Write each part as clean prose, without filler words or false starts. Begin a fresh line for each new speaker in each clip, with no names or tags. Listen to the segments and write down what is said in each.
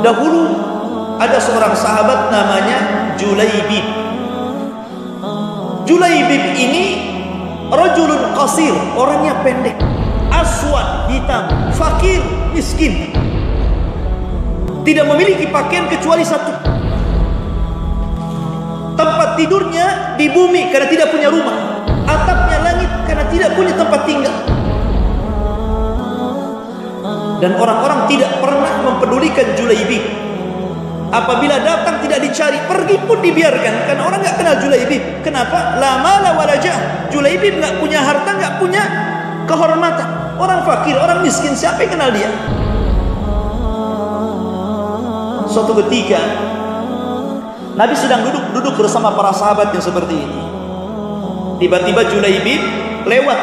Dahulu ada seorang sahabat namanya Julaibib. Julaibib ini rajulun qasir, orangnya pendek, aswad, hitam, fakir, miskin, tidak memiliki pakaian kecuali satu. Tempat tidurnya di bumi karena tidak punya rumah, atapnya langit karena tidak punya tempat tinggal. Dan orang-orang tidak pernah mempedulikan Julaibib. Apabila datang tidak dicari, pergi pun dibiarkan, karena orang nggak kenal Julaibib. Kenapa? La mala wala jah. Julaibib nggak punya harta, nggak punya kehormatan. Orang fakir, orang miskin, siapa yang kenal dia? Suatu ketika Nabi sedang duduk bersama para sahabat yang seperti ini. Tiba-tiba Julaibib lewat,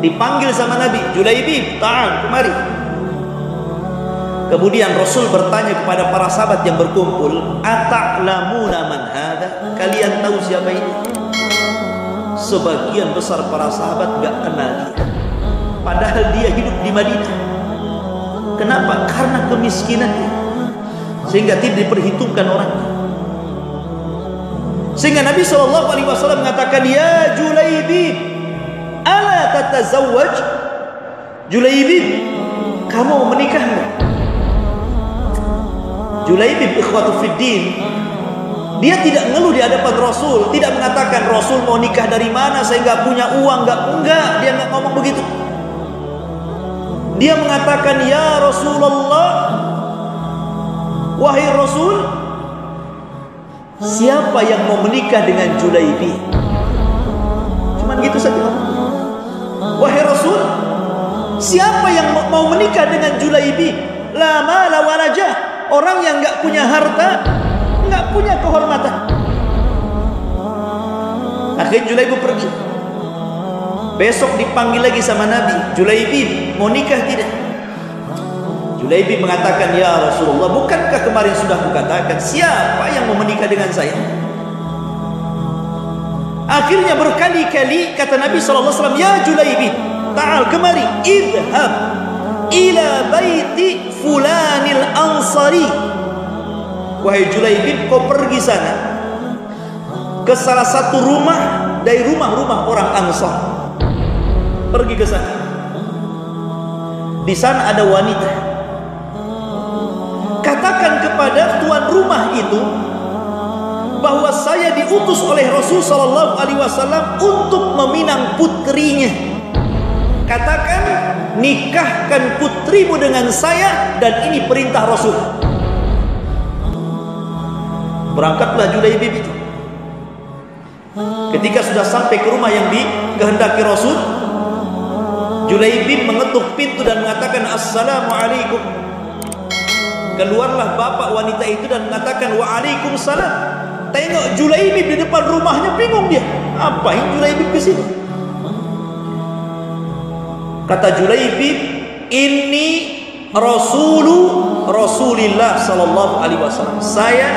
dipanggil sama Nabi, Julaibib, ta'al, kemari. Kemudian Rasul bertanya kepada para sahabat yang berkumpul, ata'lamuna man hadha? Kalian tahu siapa ini? Sebagian besar para sahabat gak kenal dia, padahal dia hidup di Madinah. Kenapa? Karena kemiskinannya, sehingga tidak diperhitungkan orangnya. Sehingga Nabi SAW mengatakan, ya Julaibib, ala tatazawwaj? Julaibib, kamu mau menikah enggak? Julaibib ikhwatu fiddin, dia tidak ngeluh di hadapan Rasul, tidak mengatakan Rasul mau nikah dari mana, saya nggak punya uang, enggak, dia nggak ngomong begitu. Dia mengatakan, ya Rasulullah, wahai Rasul, siapa yang mau menikah dengan Julaibib? Cuman gitu saja. Wahai Rasul, siapa yang mau menikah dengan Julaibib? La mala wala jah. Orang yang nggak punya harta, nggak punya kehormatan. Akhirnya Julaibib pergi. Besok dipanggil lagi sama Nabi, Julaibib mau nikah tidak? Julaibib mengatakan, ya Rasulullah, bukankah kemarin sudah kukatakan siapa yang mau menikah dengan saya? Akhirnya berkali-kali kata Nabi SAW, ya Julaibib, ta'al, kemari, idhab ila baiti fulanil ansari. Wahai Julaibib, kau pergi sana ke salah satu rumah dari rumah-rumah orang Ansar. Pergi ke sana. Di sana ada wanita. Katakan kepada tuan rumah itu bahwa saya diutus oleh Rasul sallallahu alaihi wasallam untuk meminang putrinya. Katakan, nikahkan putrimu dengan saya, dan ini perintah Rasul. Berangkatlah Julaibib itu. Ketika sudah sampai ke rumah yang dikehendaki Rasul, Julaibib mengetuk pintu dan mengatakan, assalamualaikum. Keluarlah bapak wanita itu dan mengatakan, waalaikumsalam. Tengok Julaibib di depan rumahnya, bingung dia, apain Julaibib ke sini? Kata Julaibib, ini Rasulullah sallallahu alaihi wasallam. Saya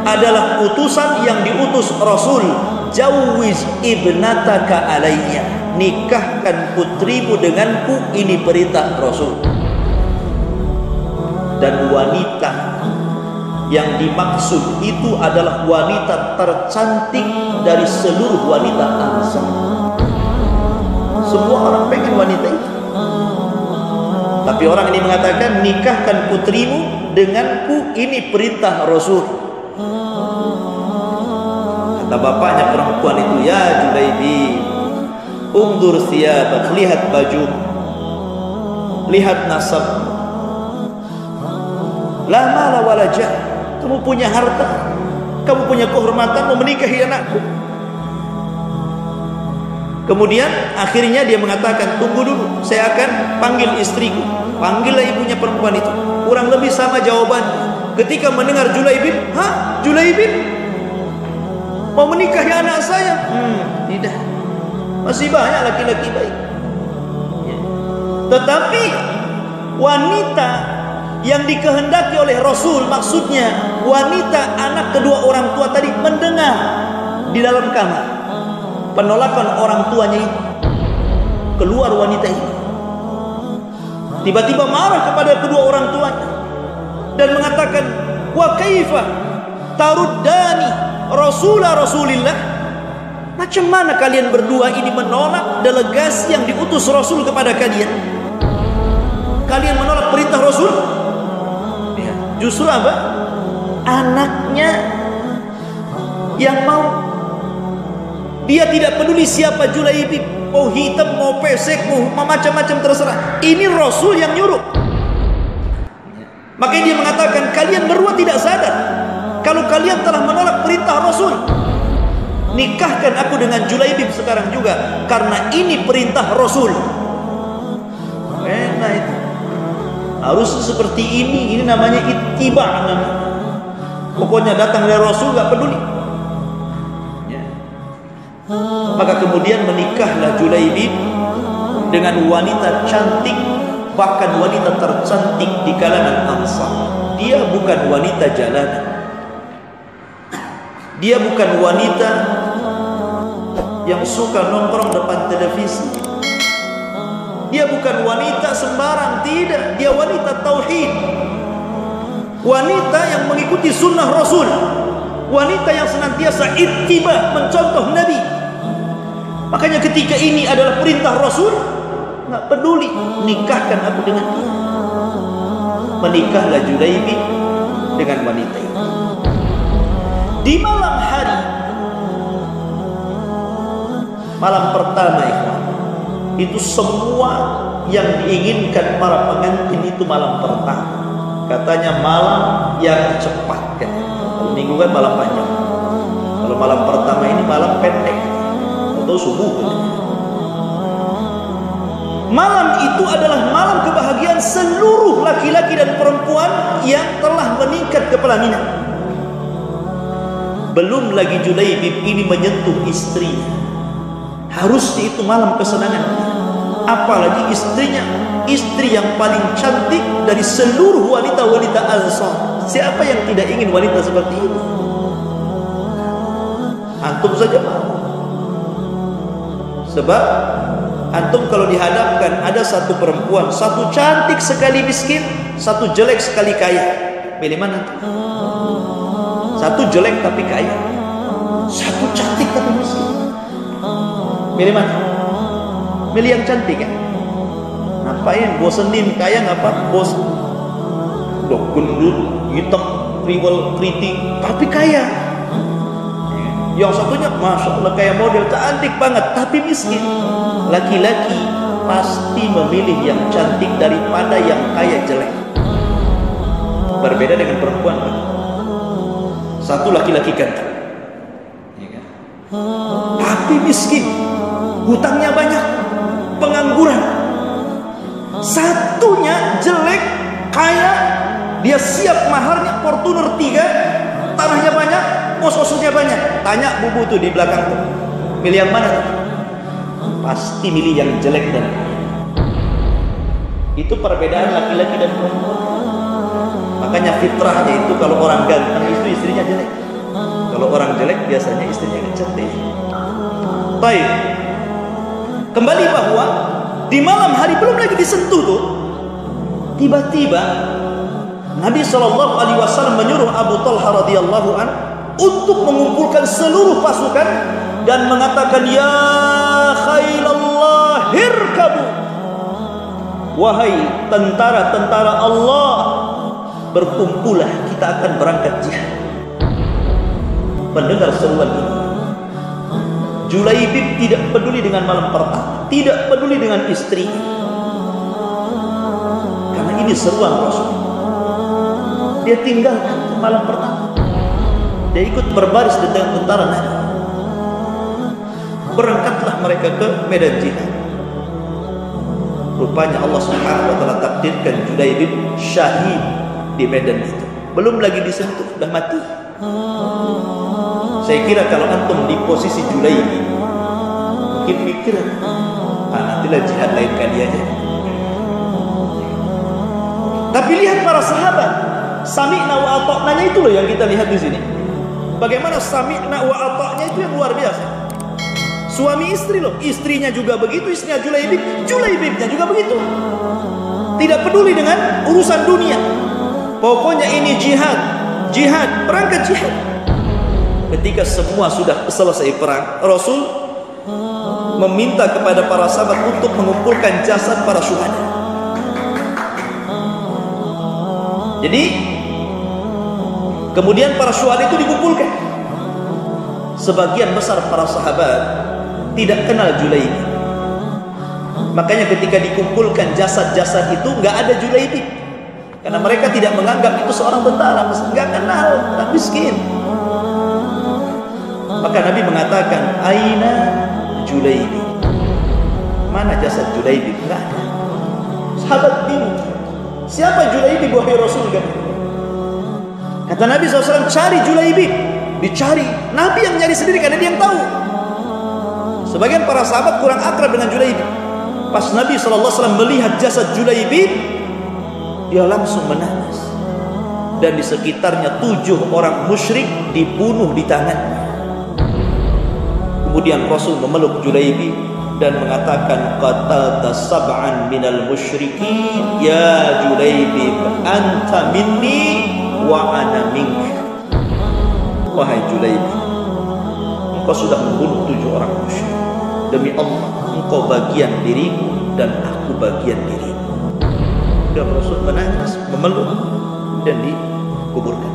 adalah utusan yang diutus Rasul. Jawwiz ibnataka alayya. Nikahkan putrimu denganku, ini perintah Rasul. Dan wanita yang dimaksud itu adalah wanita tercantik dari seluruh wanita Ansar. Semua orang pengen wanita itu. Tapi orang ini mengatakan, nikahkan putrimu denganku, ini perintah Rasul. Kata bapaknya perempuan itu, ya Julaibib, undur thiyabak, lihat baju, lihat nasab, la mala wala jah. Kamu punya harta, kamu punya kehormatan, mau menikahi anakku. Kemudian akhirnya dia mengatakan, tunggu dulu, saya akan panggil istriku. Panggillah ibunya perempuan itu. Kurang lebih sama jawaban. Ketika mendengar Julaibib, Julaibib mau menikahi anak saya? Tidak, masih banyak laki-laki baik. Tetapi wanita yang dikehendaki oleh Rasul, maksudnya wanita anak kedua orang tua tadi, mendengar di dalam kamar penolakan orang tuanya itu. Keluar wanita itu, tiba-tiba marah kepada kedua orang tuanya. dan mengatakan, wa kaifa taruddani Rasulillah. Macam mana kalian berdua ini menolak delegasi yang diutus Rasul kepada kalian? Kalian menolak perintah Rasul? Ya, justru apa? Anaknya yang mau. Dia tidak peduli siapa Julaibib, mau hitam, mau pesek, mau macam-macam, terserah. Ini Rasul yang nyuruh. Makanya dia mengatakan, kalian berdua tidak sadar kalau kalian telah menolak perintah Rasul. Nikahkan aku dengan Julaibib sekarang juga, karena ini perintah Rasul. Enak itu. Harus seperti ini namanya ittiba'. Pokoknya datang dari Rasul, gak peduli. Maka kemudian menikahlah Julaibib dengan wanita cantik, bahkan wanita tercantik di kalangan Ansar. Dia bukan wanita jalanan, dia bukan wanita yang suka nongkrong depan televisi, dia bukan wanita sembarang, tidak. Dia wanita tauhid, wanita yang mengikuti sunnah Rasul, wanita yang senantiasa ittiba, mencontoh Nabi. Makanya ketika ini adalah perintah Rasul, nggak peduli, nikahkan aku dengan dia. Menikahlah Julaibib dengan wanita ini. Di malam hari, malam pertama itu semua yang diinginkan para pengantin itu malam pertama. Katanya malam yang cepat kan. Kalau minggu kan malam panjang. Kalau malam pertama ini malam pendek atau subuh. Malam itu adalah malam kebahagiaan seluruh laki-laki dan perempuan yang telah meningkat ke pelaminan. Belum lagi Julaibib ini menyentuh istrinya. Harusnya itu malam kesenangan. Apalagi istrinya, istri yang paling cantik dari seluruh wanita-wanita Ansar. Siapa yang tidak ingin wanita seperti itu? Antum saja mau. Sebab antum kalau dihadapkan ada satu perempuan, satu cantik sekali miskin, satu jelek sekali kaya, pilih mana? Satu jelek tapi kaya, satu cantik tapi miskin, pilih mana? Pilih yang cantik kan? Ngapain bosenin kaya? Ngapa bos? Udah gendut, hitam, kriwel, keriting, tapi kaya. Yang satunya masya Allah kayak model cantik banget tapi miskin. Laki-laki pasti memilih yang cantik daripada yang kaya jelek. Berbeda dengan perempuan. Satu laki-laki ganteng, tapi miskin, hutangnya banyak, pengangguran. Satunya jelek, kaya, dia siap maharnya Fortuner 3, tanahnya banyak, kos-kosnya banyak. Tanya bubu tuh di belakang tuh, milih yang mana tuh? Pasti milih yang jelek dan itu perbedaan laki-laki dan perempuan. Makanya fitrahnya itu kalau orang ganteng itu istrinya jelek, kalau orang jelek biasanya istrinya yang cantik. Baik, kembali bahwa di malam hari belum lagi disentuh tuh, tiba-tiba Nabi SAW menyuruh Abu Talha radhiyallahu an untuk mengumpulkan seluruh pasukan dan mengatakan, ya khailallah irkabu, wahai tentara-tentara Allah, berkumpullah, kita akan berangkat jihad. Mendengar seruan ini, Julaibib tidak peduli dengan malam pertama, tidak peduli dengan istri, karena ini seruan Rasul. Dia tinggalkan malam pertama, dia ikut berbaris dengan tentara Nabi. Berangkatlah mereka ke medan jihad. Rupanya Allah Subhanahu wa taala takdirkan Julaibib syahid di medan itu. Belum lagi disentuh, sudah mati. Saya kira kalau antum di posisi Julaibib, mungkin mikir, nantilah jihad lain kali aja. Tapi lihat para sahabat, sami'na wa ata'nanya itu loh yang kita lihat di sini. Bagaimana sami'na wa ata'nya itu yang luar biasa. Suami istri loh, istrinya juga begitu, istrinya Julaibib, Julaibibnya juga begitu. Tidak peduli dengan urusan dunia. Pokoknya ini jihad, jihad, berangkat jihad. Ketika semua sudah selesai perang, Rasul meminta kepada para sahabat untuk mengumpulkan jasad para syuhada. Jadi kemudian para syuhada itu dikumpulkan. Sebagian besar para sahabat tidak kenal Julaibi. Makanya ketika dikumpulkan jasad-jasad itu nggak ada Julaibi, karena mereka tidak menganggap itu seorang tentara, nggak kenal, tak miskin. Maka Nabi mengatakan, aina Julaibi, mana jasad Julaibi? Nggak ada. Sahabat bingung, siapa Julaibi wahai Rasul? Kata Nabi SAW, cari Julaibi. Dicari, Nabi yang nyari sendiri karena dia yang tahu. Sebagian para sahabat kurang akrab dengan Julaibi. Pas Nabi SAW melihat jasad Julaibi, dia langsung menangis. Dan di sekitarnya 7 orang musyrik dibunuh di tangannya. Kemudian Rasul memeluk Julaibi dan mengatakan, qatalta sab'an minal musyrikin ya Julaibi, anta minni wa ana minka. Wahai Julaibi, engkau sudah membunuh 7 orang musyrik. Demi Allah, engkau bagian diriku dan aku bagian dirimu. Dan Rasul menangis, memeluk dan dikuburkan.